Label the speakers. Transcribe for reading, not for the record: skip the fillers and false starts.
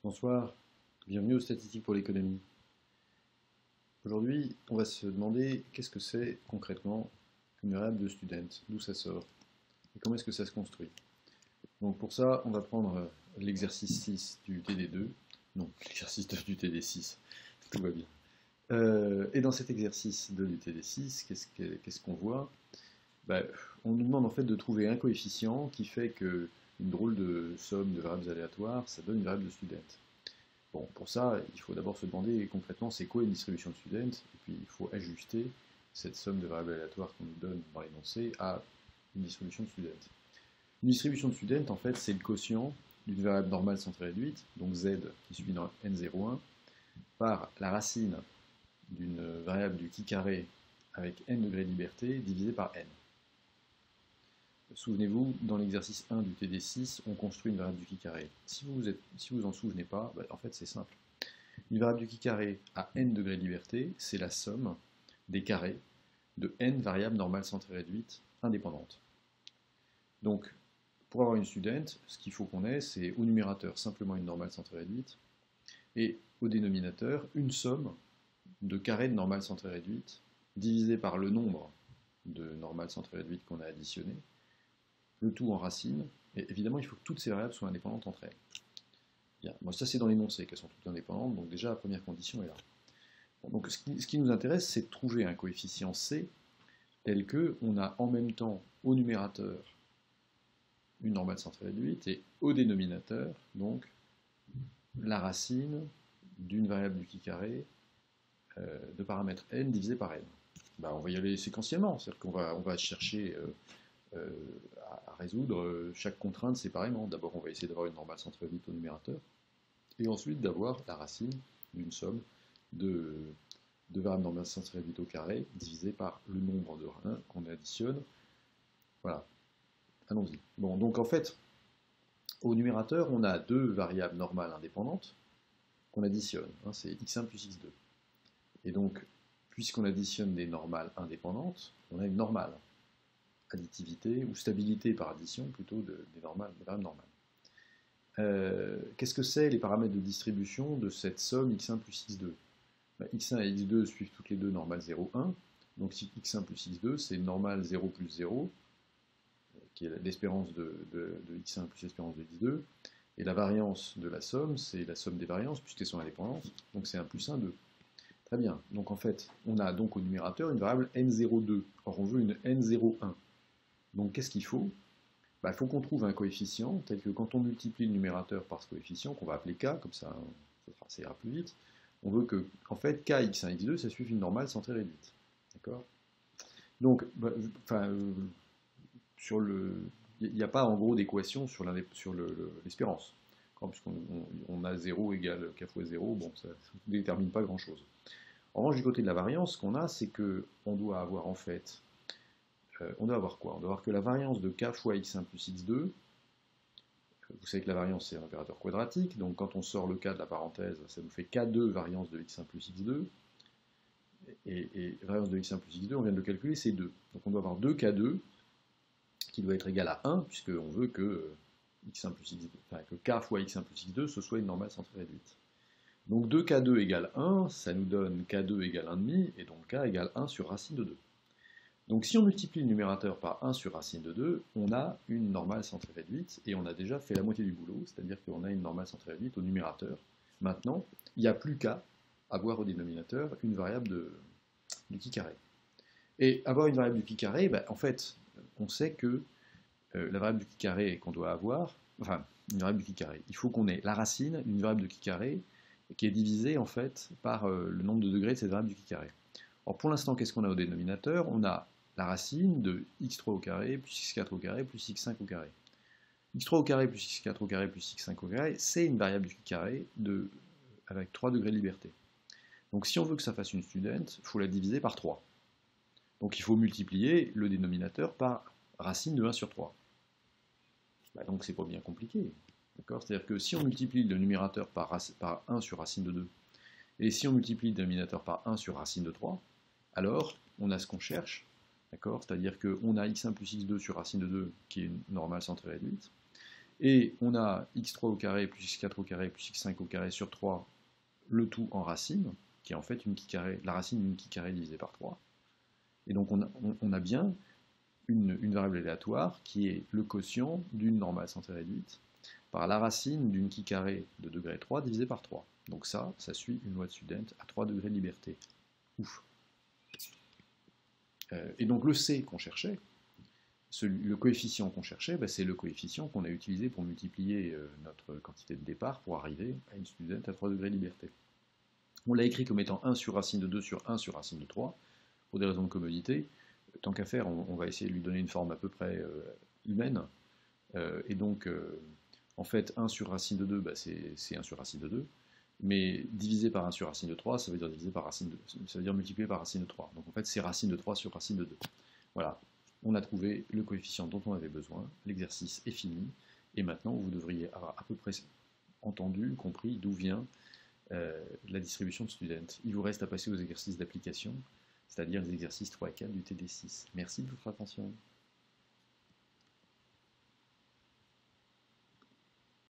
Speaker 1: Bonsoir, bienvenue aux statistiques pour l'économie. Aujourd'hui, on va se demander qu'est-ce que c'est concrètement une variable de student, d'où ça sort et comment est-ce que ça se construit. Donc pour ça, on va prendre l'exercice 6 du TD2, non, l'exercice 2 du TD6, tout va bien. Et dans cet exercice 2 du TD6, qu'est-ce qu'on voit? On nous demande en fait de trouver un coefficient qui fait que une drôle de somme de variables aléatoires, ça donne une variable de student. Bon, pour ça, il faut d'abord se demander concrètement c'est quoi une distribution de student, et puis il faut ajuster cette somme de variables aléatoires qu'on nous donne dans l'énoncé à une distribution de student. Une distribution de student, en fait, c'est le quotient d'une variable normale centrée réduite, donc z qui suit dans n01, par la racine d'une variable du qui carré avec n degrés de liberté divisé par n. Souvenez-vous, dans l'exercice 1 du TD6, on construit une variable du qui carré. Si vous en souvenez pas, en fait c'est simple. Une variable du qui carré à n degrés de liberté, c'est la somme des carrés de n variables normales centrées réduites indépendantes. Donc, pour avoir une student, ce qu'il faut qu'on ait, c'est au numérateur simplement une normale centrée réduite, et au dénominateur, une somme de carrés de normales centrées réduites divisé par le nombre de normales centrées réduites qu'on a additionnées, le tout en racine, et évidemment il faut que toutes ces variables soient indépendantes entre elles. Bien, moi ça c'est dans l'énoncé qu'elles sont toutes indépendantes, donc déjà la première condition est là. Bon, donc ce qui nous intéresse, c'est de trouver un coefficient C tel que on a en même temps au numérateur une normale centrée réduite et au dénominateur donc la racine d'une variable du qui carré de paramètre n divisé par n. On va y aller séquentiellement, c'est-à-dire qu'on va chercher à résoudre chaque contrainte séparément. D'abord, on va essayer d'avoir une normale centrée réduite au numérateur, et ensuite d'avoir la racine d'une somme de variables normales centrées réduites au carré divisé par le nombre de 1 qu'on additionne. Voilà, allons-y. Bon, donc en fait, au numérateur, on a deux variables normales indépendantes qu'on additionne. C'est x1 plus x2. Et donc, puisqu'on additionne des normales indépendantes, on a une normale. Additivité ou stabilité par addition plutôt des variables normales. Qu'est-ce que c'est les paramètres de distribution de cette somme x1 plus x2? X1 et x2 suivent toutes les deux normale 0, 1. Donc si x1 plus x2, c'est normale 0 plus 0, qui est l'espérance de x1 plus l'espérance de x2. Et la variance de la somme, c'est la somme des variances, puisqu'elles sont indépendantes. Donc c'est 1 plus 1, 2. Très bien. Donc en fait, on a donc au numérateur une variable n02. Or on veut une n01. Donc qu'est-ce qu'il faut? Il faut qu'on trouve un coefficient tel que quand on multiplie le numérateur par ce coefficient, qu'on va appeler k, comme ça ira plus vite, on veut que, en fait, k, x1, x2, ça suive une normale centrée réduite. D'accord? Donc, il n'y a pas en gros d'équation sur l'espérance. Puisqu'on a 0 égale k fois 0, bon, ça ne détermine pas grand-chose. En revanche, du côté de la variance, ce qu'on a, c'est qu'on doit avoir en fait on doit avoir quoi? On doit avoir que la variance de k fois x1 plus x2, vous savez que la variance c'est un opérateur quadratique, donc quand on sort le k de la parenthèse, ça nous fait k2 variance de x1 plus x2, et variance de x1 plus x2, on vient de le calculer, c'est 2. Donc on doit avoir 2k2 qui doit être égal à 1, puisqu'on veut que, x1 plus x2, que k fois x1 plus x2, ce soit une normale centrée réduite. Donc 2k2 égale 1, ça nous donne k2 égale 1,5, et donc k égale 1 sur racine de 2. Donc si on multiplie le numérateur par 1 sur racine de 2, on a une normale centrée réduite, et on a déjà fait la moitié du boulot, c'est-à-dire qu'on a une normale centrée réduite au numérateur. Maintenant, il n'y a plus qu'à avoir au dénominateur une variable du qui carré. Et avoir une variable du qui carré, en fait, on sait que la variable du qui carré qu'on doit avoir, enfin, une variable du qui carré, il faut qu'on ait la racine d'une variable de qui carré qui est divisée en fait par le nombre de degrés de cette variable du qui carré. Alors pour l'instant, qu'est-ce qu'on a au dénominateur? On a la racine de x3 au carré plus x4 au carré plus x5 au carré. x3 au carré plus x4 au carré plus x5 au carré, c'est une variable du qui carré avec 3 degrés de liberté. Donc si on veut que ça fasse une student, il faut la diviser par 3. Donc il faut multiplier le dénominateur par racine de 1 sur 3. Donc c'est pas bien compliqué. C'est-à-dire que si on multiplie le numérateur par 1 sur racine de 2, et si on multiplie le dénominateur par 1 sur racine de 3, alors on a ce qu'on cherche, c'est-à-dire qu'on a x1 plus x2 sur racine de 2, qui est une normale centrée réduite, Et on a x3 au carré plus x4 au carré plus x5 au carré sur 3, le tout en racine, qui est en fait la racine d'une qui carré divisée par 3. Et donc on a bien une variable aléatoire qui est le quotient d'une normale santé réduite par la racine d'une qui carré de degré 3 divisé par 3. Donc ça suit une loi de Student à 3 degrés de liberté. Ouf. Et donc le C qu'on cherchait, le coefficient qu'on cherchait, bah, c'est le coefficient qu'on a utilisé pour multiplier notre quantité de départ pour arriver à une Student à 3 degrés de liberté. On l'a écrit comme étant 1 sur racine de 2 sur 1 sur racine de 3, pour des raisons de commodité. Tant qu'à faire, on va essayer de lui donner une forme à peu près humaine. Et donc, en fait, 1 sur racine de 2, bah, c'est 1 sur racine de 2. Mais divisé par 1 sur racine de 3, ça veut dire divisé par racine de, ça veut dire multiplié par racine de 3. Donc en fait, c'est racine de 3 sur racine de 2. Voilà, on a trouvé le coefficient dont on avait besoin, l'exercice est fini, et maintenant vous devriez avoir à peu près entendu, compris d'où vient la distribution de Student. Il vous reste à passer aux exercices d'application, c'est-à-dire les exercices 3 et 4 du TD6. Merci de votre attention.